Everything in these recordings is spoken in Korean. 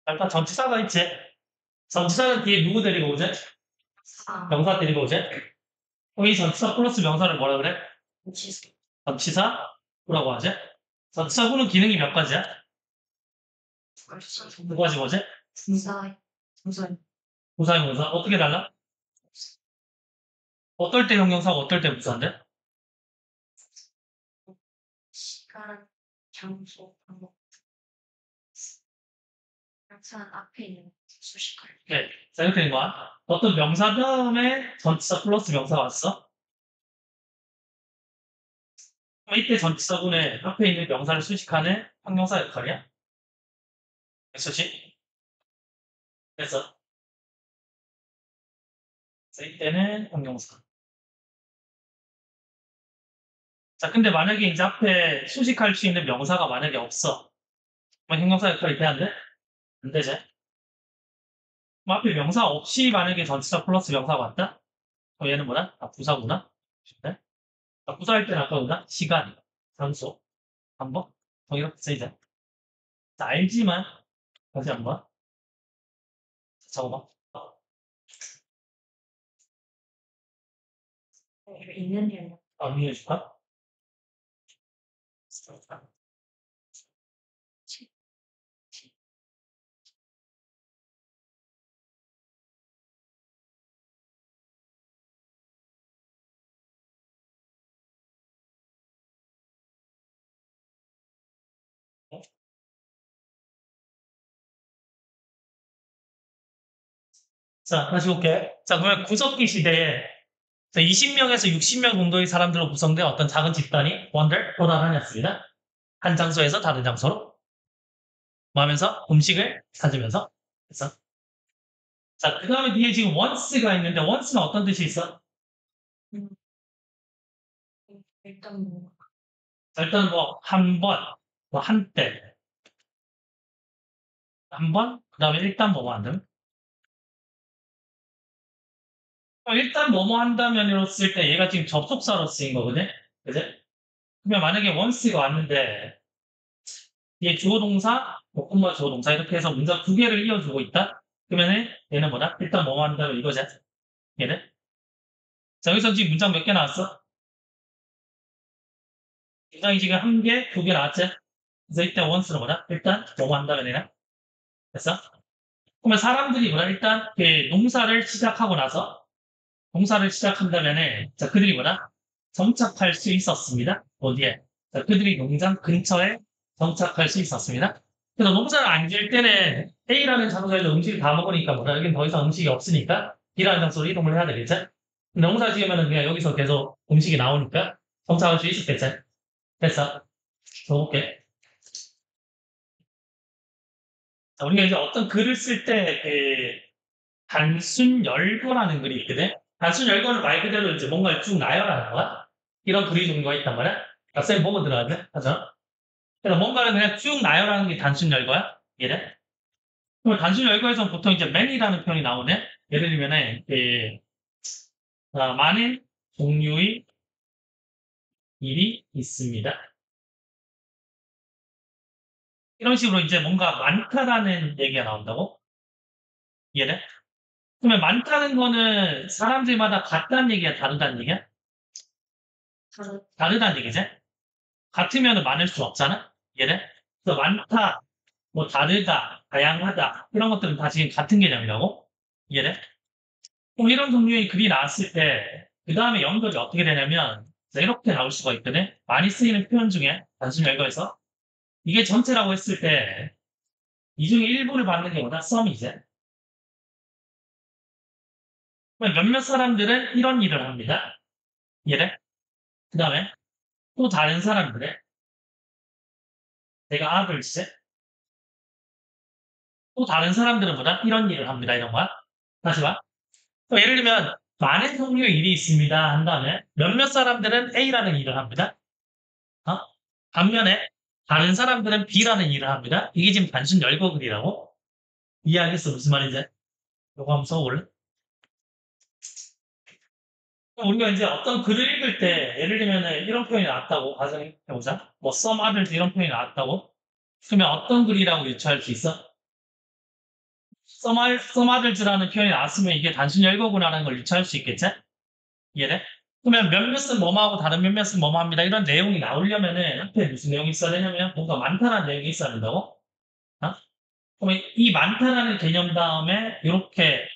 일단 전치사가 있지. 전치사는 뒤에 누구 데리고 오지? 아, 명사 데리고 오지? 그럼 이 전치사 플러스 명사를 뭐라 그래? 취소. 전치사라고 하지? 전치사 후는 기능이 몇 가지야? 벌써 두 가지 뭐지? 분사, 분사, 부사형용사. 어떻게 달라? 어떨 때 형용사고 어떨 때 부사인데? 시간, 장소, 방법. 항상 앞에 있는 수식할 네. 자, 이렇게 된 거야. 어떤 명사 다음에 전치사 플러스 명사가 왔어? 그럼 이때 전치사분에 앞에 있는 명사를 수식하는 형용사 역할이야? 됐었지? 됐어. 자, 이때는 형용사. 자, 근데 만약에 이제 앞에 수식할 수 있는 명사가 만약에 없어. 그럼 형용사 역할이 돼야 안 돼? 안 되지? 그럼 앞에 명사 없이 만약에 전치사 플러스 명사가 왔다? 그럼 얘는 뭐다? 아, 부사구나? 네? 아, 부사할 때는 아까 뭐다? 시간, 장소, 방법? 이렇게 쓰이자. 자, 알지만, 다시 한 번. 적어봐. 때 있는 일만. 정리해줄까? 자, 다시 볼게. 자, 그러면 구석기 시대에 20명에서 60명 정도의 사람들로 구성된 어떤 작은 집단이 원들 도달하였습니다. 한 장소에서 다른 장소로 뭐 하면서 음식을 찾으면서 그래서 자, 그 다음에 뒤에 지금 once가 있는데 once는 어떤 뜻이 있어? 음, 일단 뭐, 자, 일단 뭐 한 번, 뭐 한때, 한 번, 그 다음에 일단 뭐뭐 한다면 일단 뭐뭐 한다면으로 쓸 때 얘가 지금 접속사로 쓰인 거거든? 그지? 그러면 만약에 once가 왔는데 얘 주어 동사, 볶음과 주어 동사 이렇게 해서 문장 두 개를 이어주고 있다? 그러면은 얘는 뭐다? 일단 뭐뭐 한다면 이거지? 얘는? 자, 여기서 지금 문장 몇 개 나왔어? 문장이 지금 한 개, 두 개 나왔지? 그래서 이때 once는 뭐다? 일단 뭐뭐 한다면 얘는? 됐어? 그러면 사람들이 뭐다? 일단 그 농사를 시작하고 나서 농사를 시작한다면은 자, 그들이 뭐다? 정착할 수 있었습니다. 어디에? 자, 그들이 농장 근처에 정착할 수 있었습니다. 그래서 농사를 안 지을 때는 A라는 장소에서 음식을 다 먹으니까 뭐다? 여긴 더 이상 음식이 없으니까 B라는 장소로 이동을 해야 되겠지? 근데 농사 지으면은 그냥 여기서 계속 음식이 나오니까 정착할 수 있었겠지? 됐어? 줘볼게. 자, 우리가 이제 어떤 글을 쓸 때, 단순 열거라는 글이 있거든? 단순 열거는 말 그대로 이제 뭔가를 쭉 나열하는 거야? 이런 글이 종류가 있단 말이야? 아, 쌤 보고 들어가네? 하죠? 그래서 뭔가를 그냥 쭉 나열하는 게 단순 열거야? 얘를? 그럼 단순 열거에서는 보통 이제 many라는 표현이 나오네? 예를 들면은, 많은 종류의 일이 있습니다. 이런 식으로 이제 뭔가 많다라는 얘기가 나온다고? 얘를? 그러면 많다는 거는 사람들마다 같다는 얘기야, 다르다는 얘기야? 다른, 다르다는 얘기지? 같으면 많을 수 없잖아? 얘는? 그래서 많다, 뭐 다르다, 다양하다, 이런 것들은 다 지금 같은 개념이라고? 얘는? 그럼 이런 종류의 글이 나왔을 때, 그 다음에 연결이 어떻게 되냐면, 이렇게 나올 수가 있거든? 많이 쓰이는 표현 중에, 단순 열거에서, 이게 전체라고 했을 때, 이 중에 일부를 받는 게 뭐다? 썸이지. 그러면 몇몇 사람들은 이런 일을 합니다. 얘를? 그 다음에, 또 다른 사람들은, 내가 아들 씨, 또 다른 사람들은 뭐다? 이런 일을 합니다. 이런 거야. 다시 봐. 예를 들면 많은 종류의 일이 있습니다 한 다음에 몇몇 사람들은 A라는 일을 합니다. 어? 반면에 다른 사람들은 B라는 일을 합니다. 이게 지금 단순 열거글이라고 이해하겠어? 무슨 말인지? 이거 한번 써볼래? 그럼 우리가 이제 어떤 글을 읽을 때 예를 들면 이런 표현이 나왔다고 가정해보자. 뭐 some others 이런 표현이 나왔다고 그러면 어떤 글이라고 유추할 수 있어? 써마들즈라는 표현이 나왔으면 이게 단순 열거구나라는 걸 유추할 수 있겠지? 이해돼? 그러면 몇몇은 뭐뭐하고 다른 몇몇은 뭐뭐합니다. 이런 내용이 나오려면은 앞에 무슨 내용이 있어야 되냐면 뭔가 많다는 내용이 있어야 된다고? 어? 그러면 이 많다라는 개념 다음에 이렇게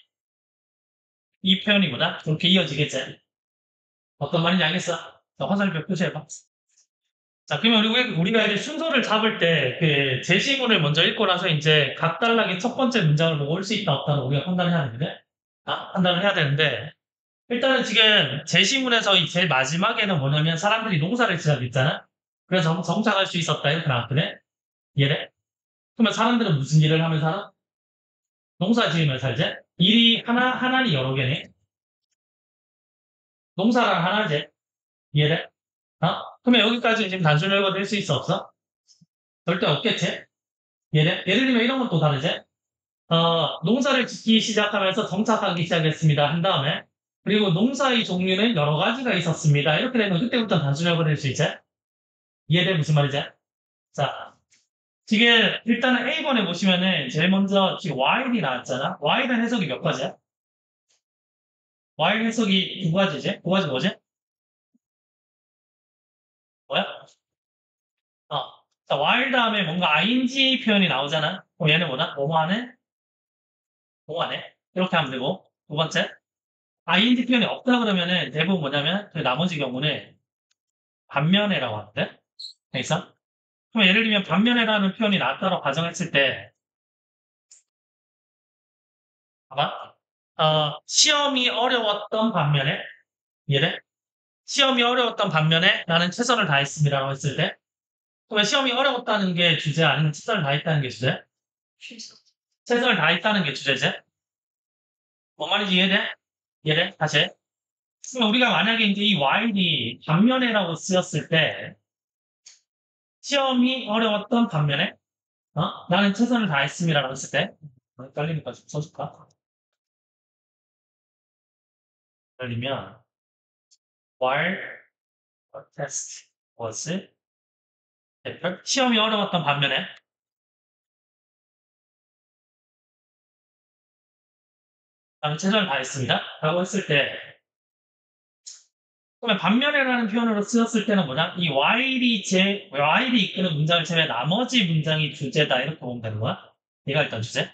이 표현이보다 이렇게 이어지겠지? 어떤 말인지 알겠어? 자, 화살표 표시해봐. 자, 그러면 우리가 이제 순서를 잡을 때, 그, 제시문을 먼저 읽고 나서 이제 각달락의 첫 번째 문장을 보고 올 수 있다, 없다는 우리가 판단해야 되는데, 판단을 해야 되는데, 일단은 지금 제시문에서 이 제일 마지막에는 뭐냐면 사람들이 농사를 지었잖아? 그래서 정착할 수 있었다, 이렇게 나왔거든? 이해돼? 그러면 사람들은 무슨 일을 하면 살아? 농사 지으면 살지? 일이 하나니 여러 개네? 농사랑 하나지? 이해돼? 그러면 여기까지 지금 단순 열거 될 수 있어, 없어? 절대 없겠지? 예를 들면 이런 것도 다르지? 농사를 짓기 시작하면서 정착하기 시작했습니다. 한 다음에, 그리고 농사의 종류는 여러 가지가 있었습니다. 이렇게 되면 그때부터 단순 열거 될 수 있지? 이해돼? 무슨 말이지? 자, 지금 일단은 A번에 보시면은 제일 먼저 지금 while이 나왔잖아? while은 해석이 몇 가지야? while 해석이 두 가지지? 두 가지 뭐지? 뭐야? 어. 자, while 다음에 뭔가 ing 표현이 나오잖아? 그럼 얘는 뭐다? 뭐뭐 하네? 뭐뭐 하네? 이렇게 하면 되고. 두 번째, ing 표현이 없다 그러면은 대부분 뭐냐면 그 나머지 경우는 반면에라고 하는데? 알겠어? 그럼 예를 들면 반면에라는 표현이 나왔다고 가정했을 때, 봐봐. 시험이 어려웠던 반면에, 이해돼? 시험이 어려웠던 반면에 나는 최선을 다했습니다라고 했을 때, 그러면 시험이 어려웠다는 게 주제 아니면 최선을 다했다는 게 주제? 취소. 최선을 다했다는 게 주제지? 뭔 말인지 이해돼? 이해돼? 다시. 그럼 우리가 만약에 이제 이 while이 반면에라고 쓰였을 때, 시험이 어려웠던 반면에, 나는 최선을 다했습니다라고 했을 때, 헷갈리니까 좀 써줄까? 헷갈리면, while a test was difficult. 시험이 어려웠던 반면에, 나는 최선을 다했습니다. 라고 했을 때, 그러면 반면에라는 표현으로 쓰였을 때는 뭐냐? 이 while이 이끄는 문장을 제외 나머지 문장이 주제다. 이렇게 보면 되는 거야? 얘가 일단 주제.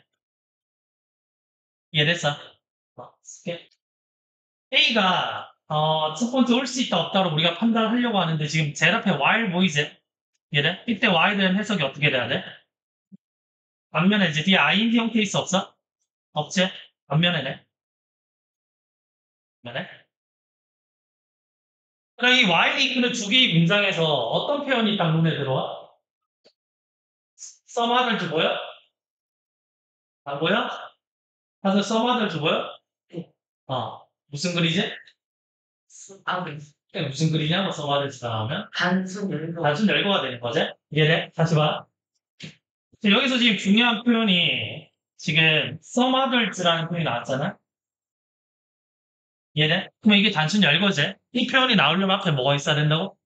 이해됐어? 쓸게. A가, 첫 번째 올 수 있다, 없다로 우리가 판단하려고 하는데 지금 제일 앞에 while 보이지? 이해돼? 이때 while은 해석이 어떻게 돼야 돼? 반면에 이제 뒤에 ing 형태 있어, 없어? 없지? 반면에네. 반면에. 그럼 이 while이 이끄는 두 개의 문장에서 어떤 표현이 딱 눈에 들어와? 써마들 주고요? 안 보여? 가서 써마들 주고요? 무슨 글이지? 아우리. 이게 무슨 글이냐고 써마들 주다 하면? 단순 열거. 단순 열거가 되는 거지? 이해돼? 다시 봐. 지금 여기서 지금 중요한 표현이 지금 써마들즈라는 표현이 나왔잖아? 이해돼? 그럼 이게 단순 열거지? 이 표현이 나오려면 앞에 뭐가 있어야 된다고?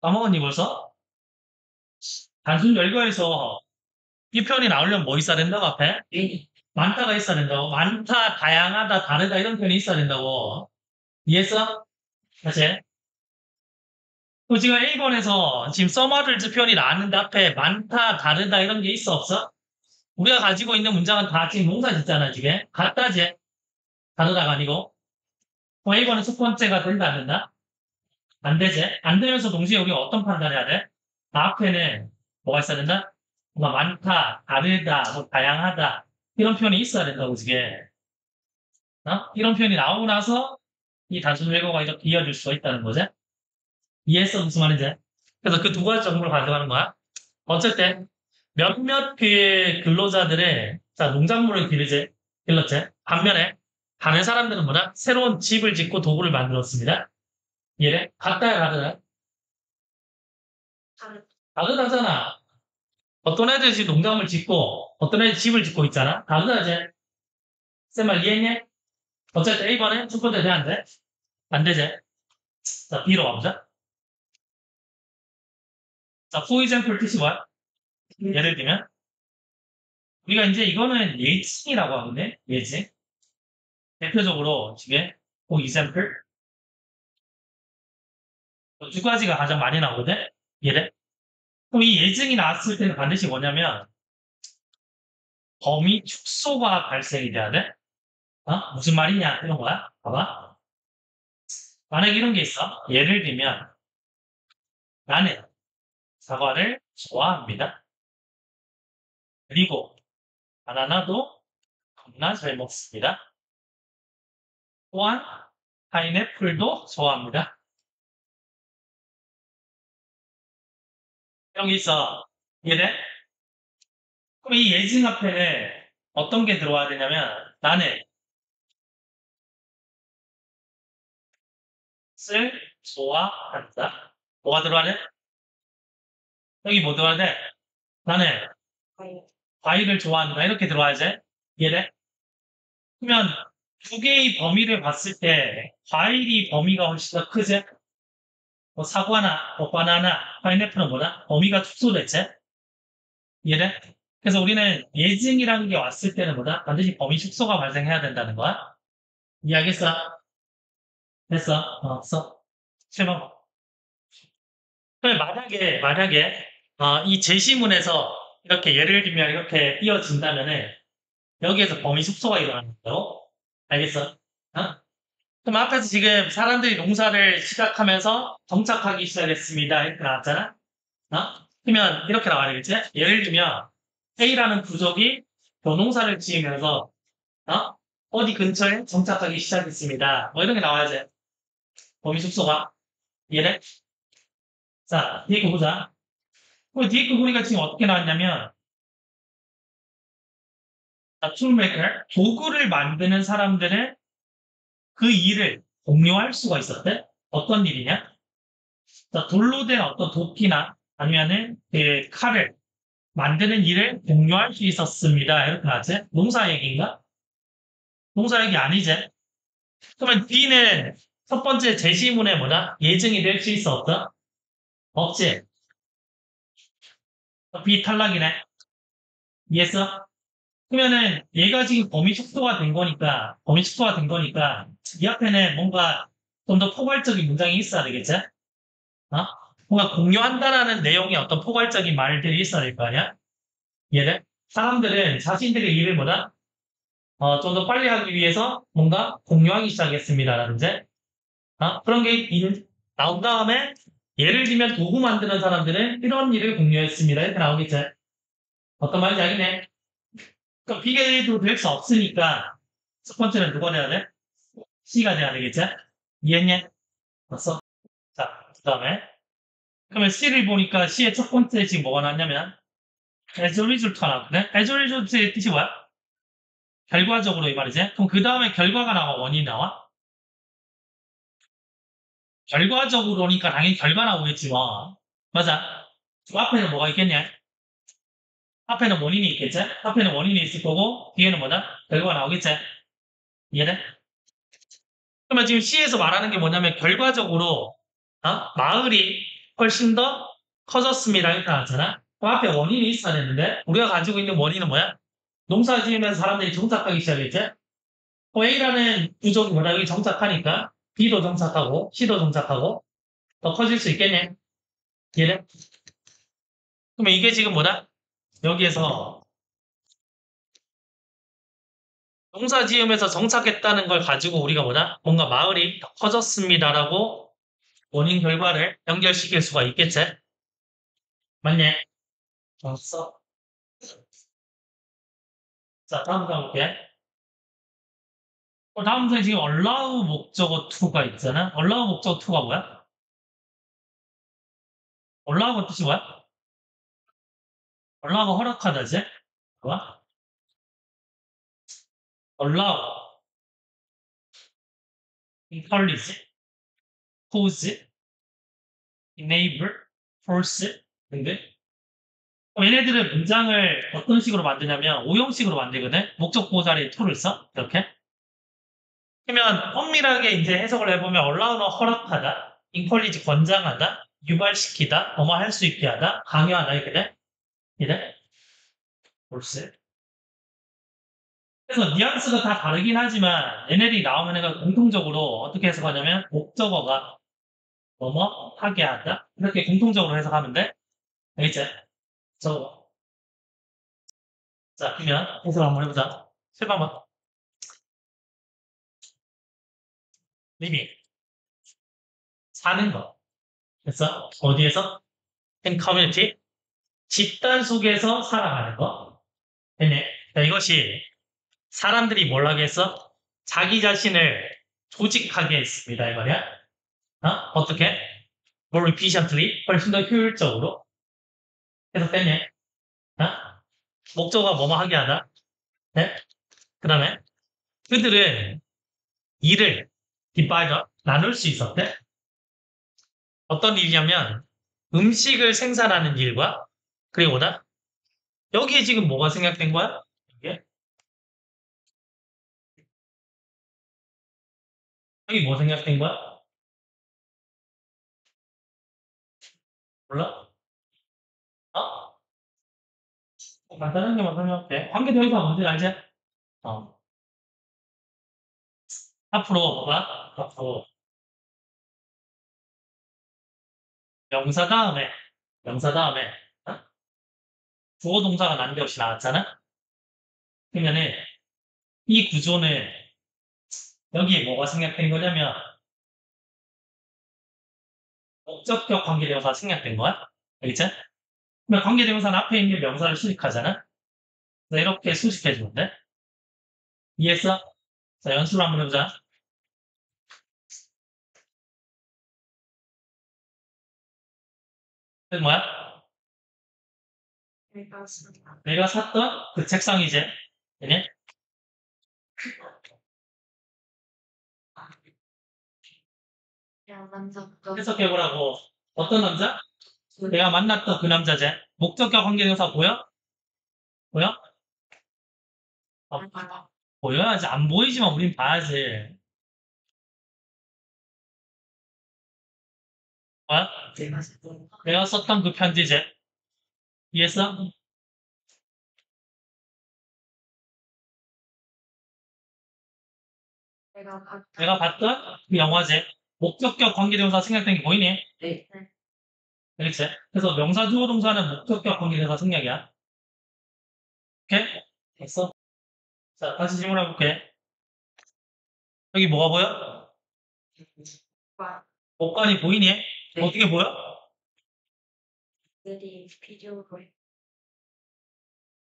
까먹었니 벌써? 단순 열거에서 이 표현이 나오려면 뭐 있어야 된다고 앞에? 이 많다가 있어야 된다고. 많다, 다양하다, 다르다 이런 표현이 있어야 된다고. 이해했어? 다시. 그럼 지금 A번에서 지금 써마들즈 표현이 나왔는데 앞에 많다, 다르다 이런 게 있어 없어? 우리가 가지고 있는 문장은 다 지금 농사 짓잖아 지금. 같다지? 다르다가 아니고. 그럼 A번은 첫 번째가 된다 안 된다? 안 되지? 안 되면서 동시에 우리가 어떤 판단해야 돼? 앞에는 뭐가 있어야 된다? 뭔가 많다, 다르다, 뭐 다양하다 이런 표현이 있어야 된다고 지게. 이런 표현이 나오고 나서 이 단순 외국어가 이렇게 이어질 수가 있다는 거지. 이해했어? 무슨 말인지? 그래서 그 두 가지 정보를 가져가는 거야. 어쨌든 몇몇 그 근로자들의 자 농작물을 길렀지. 반면에 다른 사람들은 뭐다? 새로운 집을 짓고 도구를 만들었습니다. 이해돼? 같다야 다르다? 다른. 다르다잖아. 어떤 애들이 지금 농장을 짓고 어떤 애들이 집을 짓고 있잖아. 다르다지. 쌤말 이해했냐? 어쨌든 A번에 첫 번째 돼안 돼? 안 되지. 자 B로 가보자. 자 for example 뜻이 뭐야? 예를 들면 우리가 이제 이거는 예증이라고 하거든. 예증. 대표적으로 지금 그 example 두 가지가 가장 많이 나오거든. 얘를. 그럼 이 예증이 나왔을 때는 반드시 뭐냐면 범위 축소가 발생이 돼야 돼. 무슨 말이냐 이런 거야. 봐봐. 만약에 이런 게 있어. 예를 들면 나는 사과를 좋아합니다. 그리고 바나나도 겁나 잘 먹습니다. 또한 파인애플도 좋아합니다. 이런 게 있어. 이해돼? 그럼 이 예증 앞에는 어떤 게 들어와야 되냐면 나는 을 좋아한다. 뭐가 들어와야 돼? 여기 뭐 들어와야 돼? 나는 과일을 좋아한다. 이렇게 들어와야지. 이해돼? 그러면 두 개의 범위를 봤을 때 과일이 범위가 훨씬 더 크지? 뭐 사과나 뭐 바나나, 파인애플은 뭐다? 범위가 축소됐지? 이해돼? 그래서 우리는 예증이라는 게 왔을 때는 뭐다? 반드시 범위 축소가 발생해야 된다는 거야. 이해하겠어? 됐어? 써. 7번. 그럼 만약에 이 제시문에서 이렇게 예를 들면 이렇게 이어진다면은 여기에서 범위 축소가 일어난다고? 알겠어? 어? 그럼 앞에서 지금 사람들이 농사를 시작하면서 정착하기 시작했습니다. 이렇게 나왔잖아? 그러면 이렇게 나와야 되겠지? 예를 들면 A라는 부족이 벼농사를 지으면서 어디 근처에 정착하기 시작했습니다. 뭐 이런 게 나와야지. 범위 축소가. 이해돼? 자, 뒤에 거 보자. 그럼 뒤에 거 보니까 지금 어떻게 나왔냐면 툴메이커, 도구를 만드는 사람들은 그 일을 공유할 수가 있었대. 어떤 일이냐? 자, 돌로 된 어떤 도끼나 아니면은 그 칼을 만드는 일을 공유할 수 있었습니다. 이렇게 나왔지? 농사 얘기인가? 농사 얘기 아니지? 그러면 B는 첫 번째 제시문에 뭐다? 예증이 될 수 있어 없다? 없지? B 탈락이네. 이해했어? 그러면은 얘가 지금 범위 축소가 된 거니까 이 앞에는 뭔가 좀 더 포괄적인 문장이 있어야 되겠지? 뭔가 공유한다라는 내용의 어떤 포괄적인 말들이 있어야 될 거 아니야? 얘를 사람들은 자신들의 일을 뭐다? 좀 더 빨리 하기 위해서 뭔가 공유하기 시작했습니다라든지 그런 게 나온 다음에 예를 들면 도구 만드는 사람들은 이런 일을 공유했습니다. 이렇게 나오겠지? 어떤 말인지 알겠네? 그럼 B계도 될 수 없으니까 첫 번째는 누가 돼야 돼? C가 돼야 되겠지? 이해했냐? 봤어? 자, 그 다음에 그러면 C를 보니까 C의 첫 번째 지금 뭐가 나왔냐면 as a result가 나왔거든? as a result의 뜻이 뭐야? 결과적으로 이 말이지? 그럼 그 다음에 결과가 나와 원인이 나와? 결과적으로니까 당연히 결과 나오겠지 뭐. 맞아. 그 앞에는 뭐가 있겠냐? 앞에는 원인이 있겠지? 앞에는 원인이 있을 거고 뒤에는 뭐다? 결과가 나오겠지? 이해돼? 그러면 지금 C에서 말하는 게 뭐냐면 결과적으로 마을이 훨씬 더 커졌습니다. 이렇게 나왔잖아. 그럼 앞에 원인이 있어야 되는데 우리가 가지고 있는 원인은 뭐야? 농사 지으면서 사람들이 정착하기 시작했지? A라는 부족이 뭐다? 여기 정착하니까 B도 정착하고 C도 정착하고 더 커질 수 있겠네. 이해돼? 그러면 이게 지금 뭐다? 여기에서 농사 지으면서 정착했다는 걸 가지고 우리가 뭐다? 뭔가 마을이 더 커졌습니다라고 원인 결과를 연결시킬 수가 있겠지? 맞네? 써. 자, 다음 가볼게. 다음 문제 지금 allow 목적어 to가 있잖아? allow 목적어 to가 뭐야? allow가 뜻이 뭐야? allow가 허락하다지? 뭐야? allow, encourage, cause, enable, force 등등. 얘네들은 문장을 어떤 식으로 만드냐면 오형식으로 만들거든? 목적 보호 자리에 to를 써? 이렇게. 그러면 엄밀하게 이제 해석을 해보면 allow는 허락하다, encourage 권장하다, 유발시키다, 뭐뭐 할 수 있게 하다, 강요하다 이렇게 돼? 이래? force. 그래서 뉘앙스가 다 다르긴 하지만 얘네들이 나오면 내가 공통적으로 어떻게 해석하냐면 목적어가 뭐뭐 하게 한다. 이렇게 공통적으로 해석하면 돼. 알겠지? 저, 자, 그러면 해석 한번 해보자. 7번만. 리빙. 사는 거. 그래서 어디에서? in community. 집단 속에서 살아가는 거. 되네. 자, 이것이 사람들이 뭘 하게 했어? 자기 자신을 조직하게 했습니다. 이 말이야. 어떻게? more efficiently. 훨씬 더 효율적으로. 해석되네. 어? 목적어가 뭐뭐 하게 하다. 네? 그 다음에 그들은 일을 디바이더 나눌 수 있었대. 어떤 일이냐면 음식을 생산하는 일과 그리고 뭐다? 여기에 지금 뭐가 생략된 거야? 이게? 여기 뭐 생략된 거야? 몰라? 어? 간단한 게만 설명할게. 관계대명사 뭔지 알지? 어. 앞으로 봐봐. 앞으로 명사 다음에 어? 주어 동사가 난데없이 나왔잖아? 그러면은 이 구조는 여기에 뭐가 생략된 거냐면 목적격 관계대명사 생략된 거야. 알겠지? 그러면 관계대명사는 앞에 있는 명사를 수식하잖아. 그래서 이렇게 수식해주면 돼. 이해했어? 자, 연습을 한번 해보자. 그 뭐야? 내가 쓴다. 내가 샀던 그 책상이지. 그니? 야, 남자부터. 해석해보라고. 어떤 남자? 내가 만났던 그 남자지. 목적격 관계대명사 보여? 보여? 어, 보여야지. 안 보이지만 우린 봐야지. 뭐야? 내가 쓴다. 내가 썼던 그 편지지. 이해했어? 내가 봤다. 내가 봤던 그 영화지. 목적격 관계대명사 생략된 게 보이니? 네. 그렇지? 그래서 명사 주어 동사는 목적격 관계대명사 생략이야. 오케이? 됐어? 자, 다시 질문해볼게. 여기 뭐가 보여? 와, 목관이 보이니? 네. 어떻게 보여? 들이 필요로 해.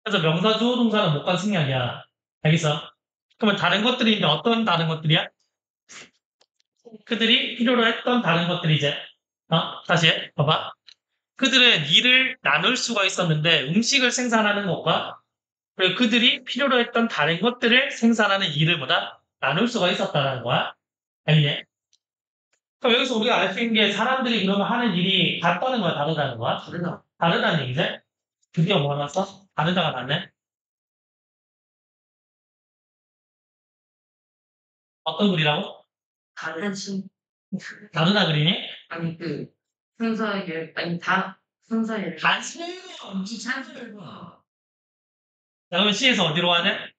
그래서 명사 주어 동사는 목관 생략이야. 알겠어? 그러면 다른 것들이 이제 어떤 다른 것들이야? 그들이 필요로 했던 다른 것들이지. 다시 봐봐. 그들은 일을 나눌 수가 있었는데 음식을 생산하는 것과 그리고 그들이 필요로 했던 다른 것들을 생산하는 일을 보다 나눌 수가 있었다는 거야. 알겠니? 그럼 여기서 우리가 알 수 있는 게 사람들이 그러면 하는 일이 같다는 거야, 다르다는 거야? 다르다. 다르다는 얘기지? 드디어 뭐가 났어? 다르다가 났네? 어떤 글이라고? 다른 신. 다르다 그리니? 아니, 순서의, 아니, 순서의. 단순히 엄지 찬스를 봐. 자, 그러면 C에서 어디로 가야 돼?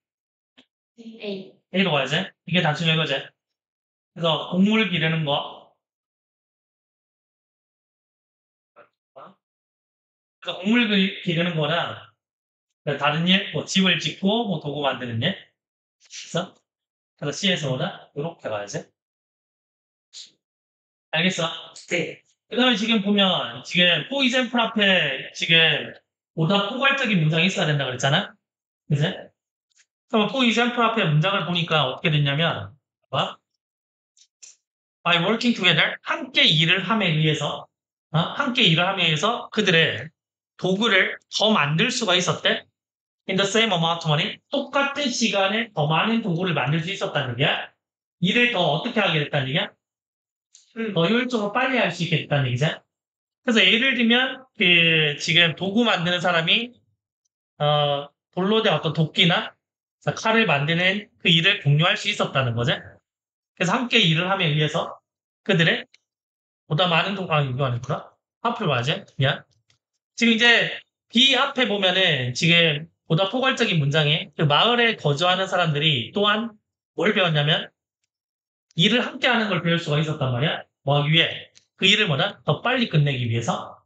A. A로 가야지. 이게 단순히 이거지. 그래서 곡물 기르는 거. 그래서 곡물 기르는 거랑 다른 일, 뭐 집을 짓고 뭐 도구 만드는 일. 그래서 C에서 오다 이렇게 가야지. 알겠어? 네. 그 다음에 지금 보면 지금 for example 앞에 지금 보다 포괄적인 문장이 있어야 된다 그랬잖아? 그지? 그럼 for example 앞에 문장을 보니까 어떻게 됐냐면 봐. by working together 함께 일을 함에 의해서 함께 일을 함에 의해서 그들의 도구를 더 만들 수가 있었대. In the same amount of money 똑같은 시간에 더 많은 도구를 만들 수 있었다는 얘기야. 일을 더 어떻게 하게 됐다는 얘기야? 더 효율적으로 빨리 할 수 있게 됐다는 얘기죠. 그래서 예를 들면 지금 도구 만드는 사람이 돌로 된 어떤 도끼나 칼을 만드는 그 일을 공유할 수 있었다는 거죠. 그래서 함께 일을 함에 의해서 그들의 보다 많은 도구 이거 아니구나. 앞을 봐야지. 미안. 지금 이제 B 앞에 보면은 지금 보다 포괄적인 문장에 그 마을에 거주하는 사람들이 또한 뭘 배웠냐면 일을 함께 하는 걸 배울 수가 있었단 말이야. 뭐 하기 위해? 그 일을 뭐다? 더 빨리 끝내기 위해서.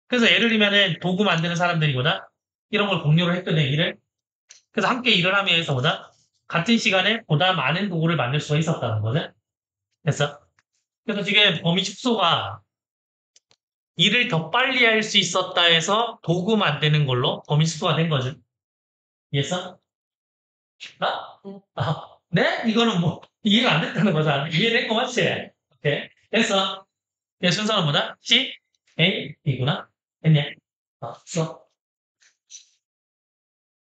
그래서 예를 들면은 도구 만드는 사람들이 뭐다? 이런 걸 공유를 했거든, 일을. 그래서 함께 일을 하면서 뭐다? 같은 시간에 보다 많은 도구를 만들 수가 있었다는 거는. 됐어? 그래서 지금 범위 축소가 일을 더 빨리 할 수 있었다 해서 도구 만드는 걸로 범위 축소가 된 거지. 이해했어? 아? 네? 이거는 뭐 이해가 안 됐다는 거잖아. 이해된 거 맞지? 오케이. 됐어. 내 순서는 뭐다? C, A, B구나. 됐냐? 써.